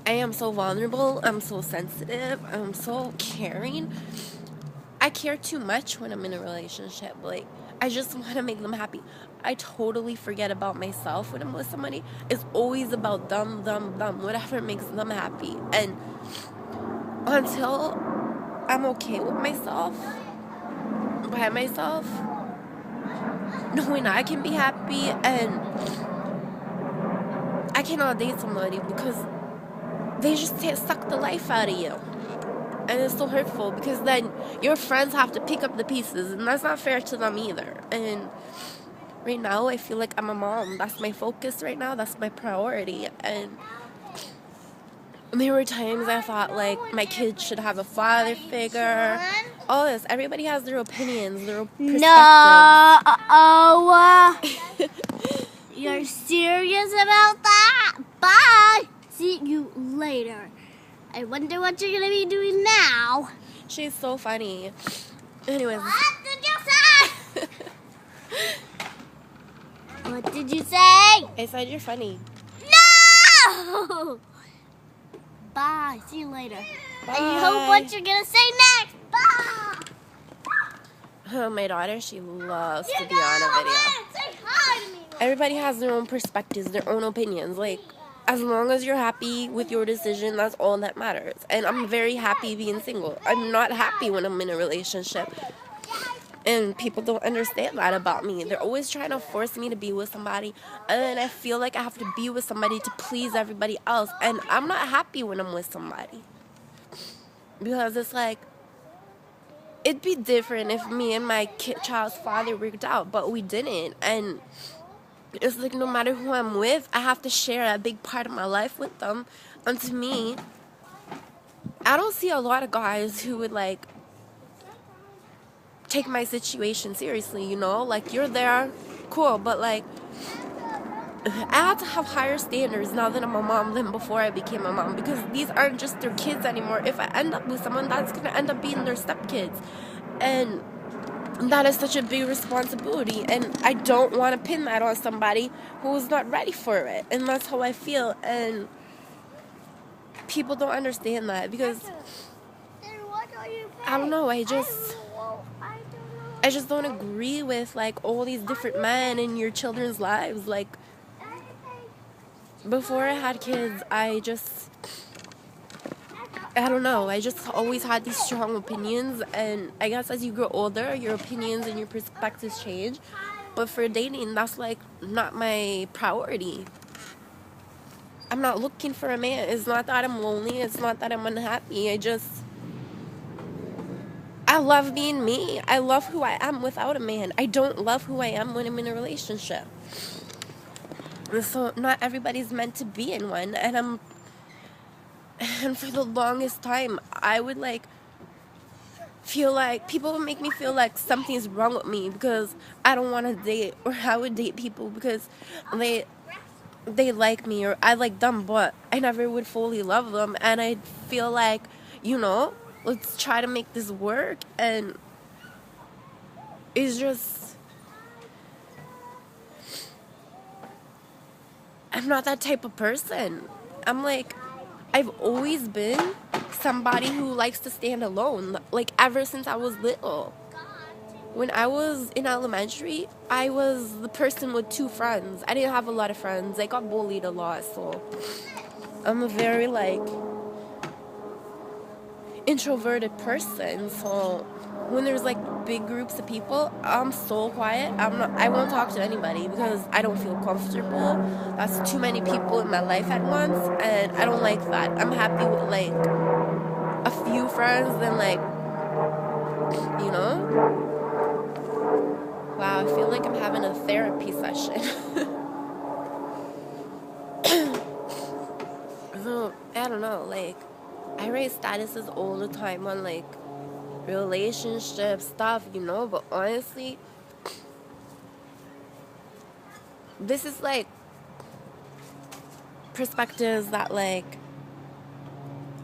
I am so vulnerable. I'm so sensitive. I'm so caring. I care too much when I'm in a relationship. Like, I just want to make them happy. I totally forget about myself when I'm with somebody. It's always about them, whatever makes them happy. And until I'm okay with myself, by myself, knowing I can be happy, and I cannot date somebody because they just suck the life out of you. And it's so hurtful because then your friends have to pick up the pieces, and that's not fair to them either. And right now, I feel like I'm a mom. That's my focus right now. That's my priority. And there were times I thought, like, my kids should have a father figure. All this. Everybody has their opinions, their perspectives. No. You're serious about that? Bye. See you later. I wonder what you're going to be doing now. She's so funny. Anyways. What did you say? What did you say? I said you're funny. No! Bye. See you later. Bye. I hope what you're going to say next. Bye. Oh, my daughter, she loves to be on a video. Say hi to me. Everybody has their own perspectives, their own opinions. Like, as long as you're happy with your decision, that's all that matters. And I'm very happy being single. I'm not happy when I'm in a relationship. And people don't understand that about me. They're always trying to force me to be with somebody. And then I feel like I have to be with somebody to please everybody else. And I'm not happy when I'm with somebody. Because it's like, it'd be different if me and my child's father worked out. But we didn't. And it's like no matter who I'm with, I have to share a big part of my life with them. And to me, I don't see a lot of guys who would, like, take my situation seriously, you know? Like, you're there, cool, but, like, I have to have higher standards now that I'm a mom than before I became a mom. Because these aren't just their kids anymore. If I end up with someone, that's going to end up being their stepkids. And that is such a big responsibility, and I don't want to pin that on somebody who's not ready for it. And that's how I feel, and people don't understand that because I don't know, I just don't agree with, like, all these different men in your children's lives. Like, before I had kids, I don't know, I just always had these strong opinions, and I guess as you grow older, your opinions and your perspectives change. But for dating, that's, like, not my priority. I'm not looking for a man. It's not that I'm lonely. It's not that I'm unhappy. I love being me. I love who I am without a man. I don't love who I am when I'm in a relationship. And so not everybody's meant to be in one, and for the longest time, I would, like, feel like people would make me feel like something's wrong with me because I don't want to date, or I would date people because they like me or I like them, but I never would fully love them. And I'd feel like, you know, let's try to make this work. And it's just, I'm not that type of person. I'm like, I've always been somebody who likes to stand alone, like, ever since I was little. When I was in elementary, I was the person with 2 friends. I didn't have a lot of friends. I got bullied a lot, so I'm a very, like, introverted person. So when there's, like, big groups of people, I'm so quiet. I won't talk to anybody because I don't feel comfortable. That's too many people in my life at once, and I don't like that. I'm happy with, like, a few friends and, like, you know? Wow, I feel like I'm having a therapy session. So, I don't know, like, I write statuses all the time on, like, relationship stuff, you know, but honestly, this is, like, perspectives that, like,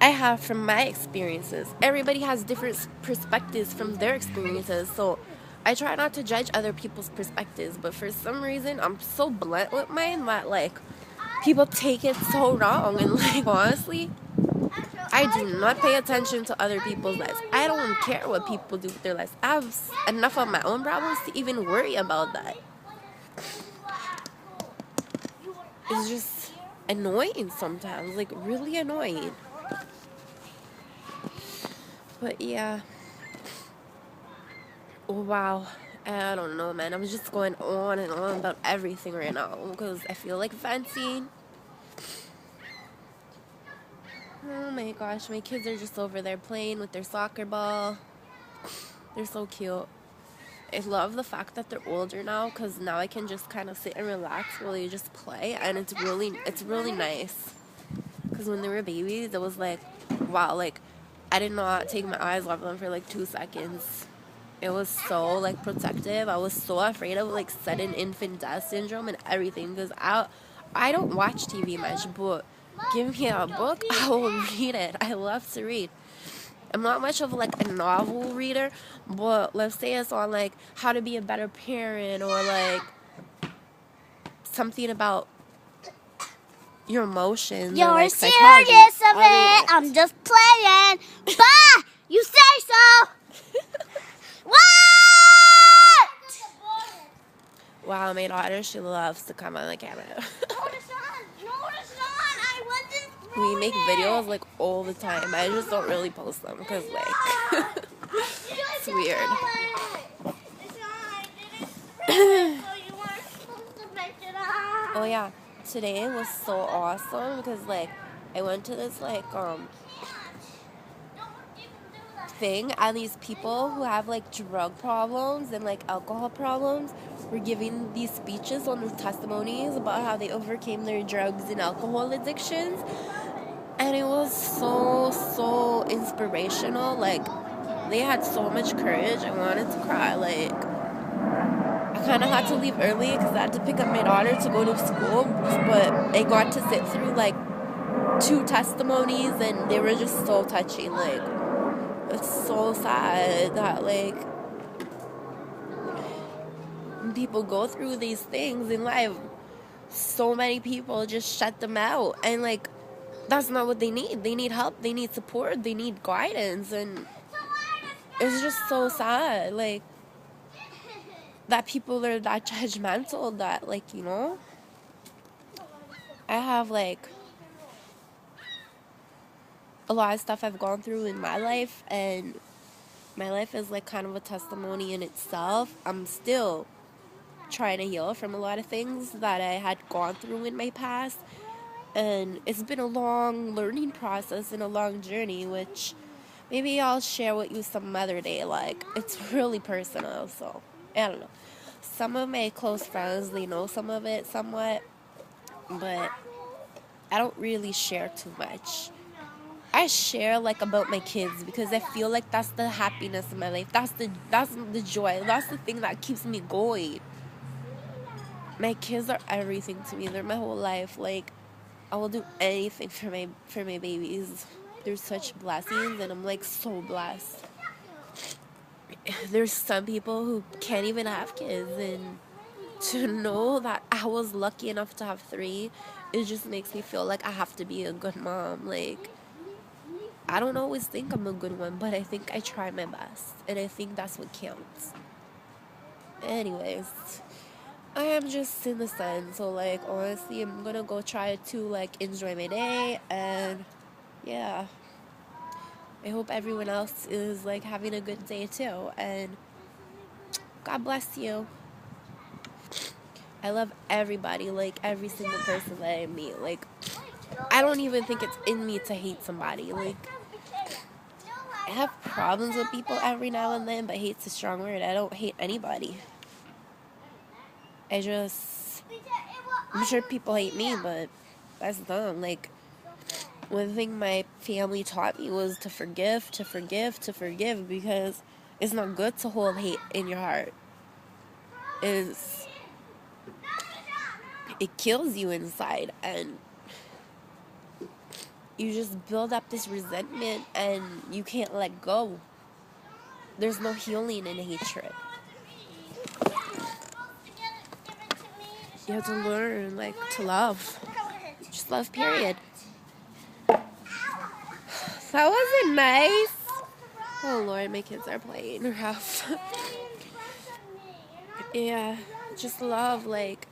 I have from my experiences. Everybody has different perspectives from their experiences, so I try not to judge other people's perspectives, but for some reason, I'm so blunt with mine that, like, people take it so wrong. And like, honestly, I do not pay attention to other people's lives. I don't care what people do with their lives. I have enough of my own problems to even worry about that. It's just annoying sometimes, like really annoying. But yeah. Oh, wow. I don't know, man. I'm just going on and on about everything right now because I feel like venting. Oh my gosh, my kids are just over there playing with their soccer ball. They're so cute. I love the fact that they're older now because now I can just kind of sit and relax while they just play, and it's really nice. Because when they were babies, it was like, wow, like I did not take my eyes off them for like 2 seconds. It was so like protective. I was so afraid of like sudden infant death syndrome and everything because I don't watch TV much, but give me a book, I will read it. I love to read. I'm not much of like a novel reader, but let's say it's on like how to be a better parent or like something about your emotions. You're or, like, serious of I'll read it. I'm just playing. Bah! You say so. What? Wow, my daughter, she loves to come on the camera. No, it's not. I wasn't We make throwing it. videos like all the time. I just don't really post them because like it's weird. Oh yeah, today was so awesome because like I went to this like thing, and these people who have like drug problems and like alcohol problems were giving these speeches on their testimonies about how they overcame their drugs and alcohol addictions, and it was so inspirational. Like they had so much courage. I wanted to cry. Like I kind of had to leave early because I had to pick up my daughter to go to school, but I got to sit through like 2 testimonies and they were just so touching. Like it's so sad that like when people go through these things in life, so many people just shut them out, and like that's not what they need. They need help, they need support, they need guidance, and it's just so sad like that people are that judgmental that like, you know, I have like a lot of stuff I've gone through in my life, and my life is like kind of a testimony in itself. I'm still trying to heal from a lot of things that I had gone through in my past, and it's been a long learning process and a long journey, which maybe I'll share with you some other day. Like it's really personal, so I don't know. Some of my close friends, they know some of it somewhat, but I don't really share too much. I share like about my kids because I feel like that's the happiness in my life. That's the joy. That's the thing that keeps me going. My kids are everything to me. They're my whole life. Like I will do anything for my babies. They're such blessings, and I'm like so blessed. There's some people who can't even have kids, and to know that I was lucky enough to have 3, it just makes me feel like I have to be a good mom. Like I don't always think I'm a good one, but I think I try my best, and I think that's what counts. Anyways, I am just in the sun, so like honestly I'm gonna go try to like enjoy my day, and yeah, I hope everyone else is like having a good day too, and God bless you. I love everybody, like every single person that I meet. Like I don't even think it's in me to hate somebody. Like I have problems with people every now and then, but hate's a strong word. I don't hate anybody. I'm sure people hate me, but that's dumb. Like, one thing my family taught me was to forgive, because it's not good to hold hate in your heart. It kills you inside, and you just build up this resentment, and you can't let go. There's no healing in hatred. You have to learn, like, to love. just love, period. That wasn't nice. Oh Lord, my kids are playing rough. Yeah, just love, like,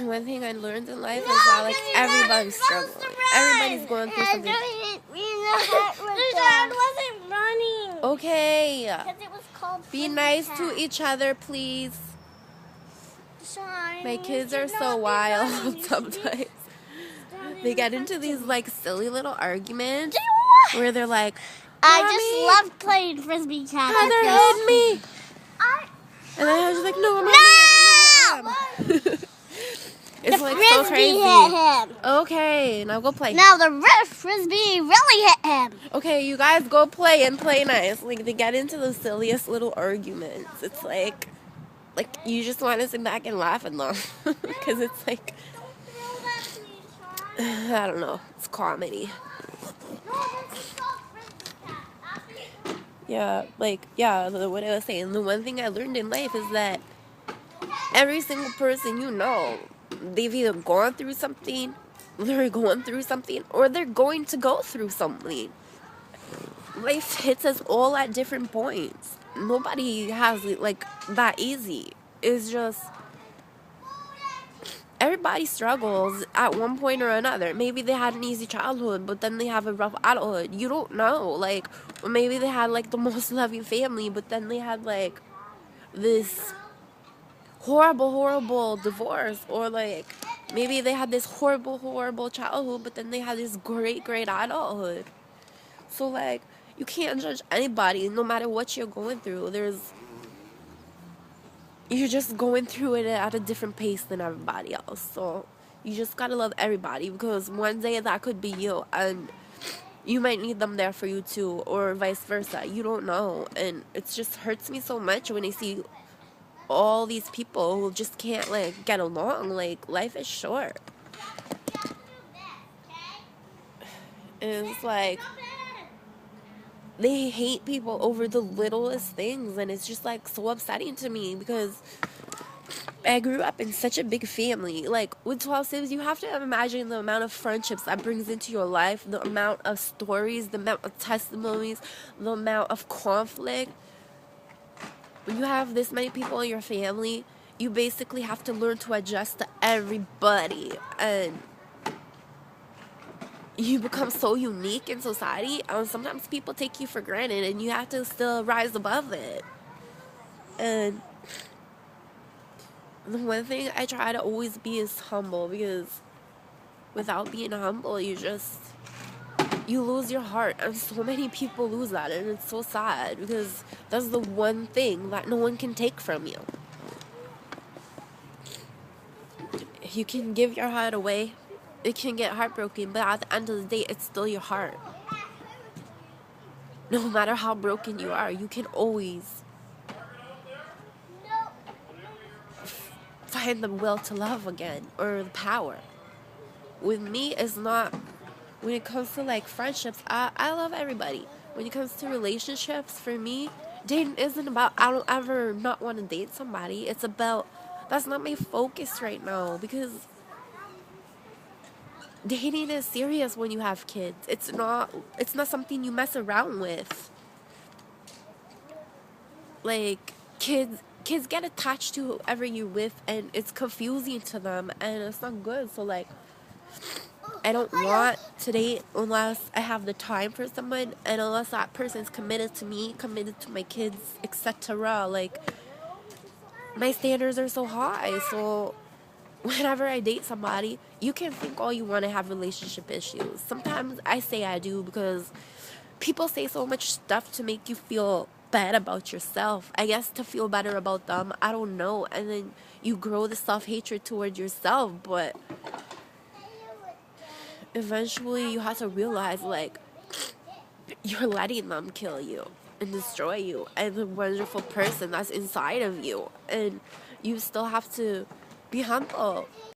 one thing I learned in life is that, like, everybody's struggling. Everybody's going through something. The dad wasn't running. Okay. Because it was called Be Frisbee nice Cat. to each other, please. Sean, My you kids should are not so be wild running. You should be sometimes. standing They get in into front these, of like, silly little arguments me. where they're like, I Mommy, just love playing Frisbee Cat. Heather hit me. And then I was like, no, Mommy, I don't know who I am. It's The like Frisbee so crazy. hit him. Okay, now go play. No, the Frisbee really hit him. Okay, you guys go play and play nice. Like, they get into the silliest little arguments. It's like you just want to sit back and laugh at them. Because it's like, I don't know. It's comedy. Yeah, like, yeah, what I was saying. The one thing I learned in life is that every single person you know, they've either gone through something, they're going through something, or they're going to go through something. Life hits us all at different points. Nobody has it like that easy. It's just everybody struggles at one point or another. Maybe they had an easy childhood, but then they have a rough adulthood. You don't know. Like, or maybe they had like the most loving family, but then they had like this horrible divorce, or like maybe they had this horrible childhood, but then they had this great adulthood. So like, you can't judge anybody no matter what you're going through. You're just going through it at a different pace than everybody else. So you just gotta love everybody, because one day that could be you, and you might need them there for you too, or vice versa. You don't know. And it just hurts me so much when I see all these people who just can't like get along. Like, life is short. And it's like they hate people over the littlest things, and it's just like so upsetting to me, because I grew up in such a big family. Like, with 12 siblings, you have to imagine the amount of friendships that brings into your life, the amount of stories, the amount of testimonies, the amount of conflict. When you have this many people in your family, you basically have to learn to adjust to everybody, and you become so unique in society, and sometimes people take you for granted, and you have to still rise above it. And the one thing I try to always be is humble, because without being humble, you lose your heart, and so many people lose that, and it's so sad, because that's the one thing that no one can take from you. You can give your heart away, it can get heartbroken, but at the end of the day, it's still your heart. No matter how broken you are, you can always find the will to love again, or the power. With me, it's not. When it comes to like friendships, I love everybody. When it comes to relationships, for me, dating isn't about I don't ever not want to date somebody. It's about, that's not my focus right now, because dating is serious when you have kids. It's not something you mess around with. Like, kids get attached to whoever you're with, and it's confusing to them, and it's not good. So like, I don't want to date unless I have the time for someone, and unless that person's committed to me, committed to my kids, etc. Like, my standards are so high. So whenever I date somebody, you can think all you want to have relationship issues. Sometimes I say I do, because people say so much stuff to make you feel bad about yourself. I guess to feel better about them. I don't know. And then you grow the self-hatred toward yourself. But eventually you have to realize, like, you're letting them kill you and destroy you and the wonderful person that's inside of you. And you still have to be humble.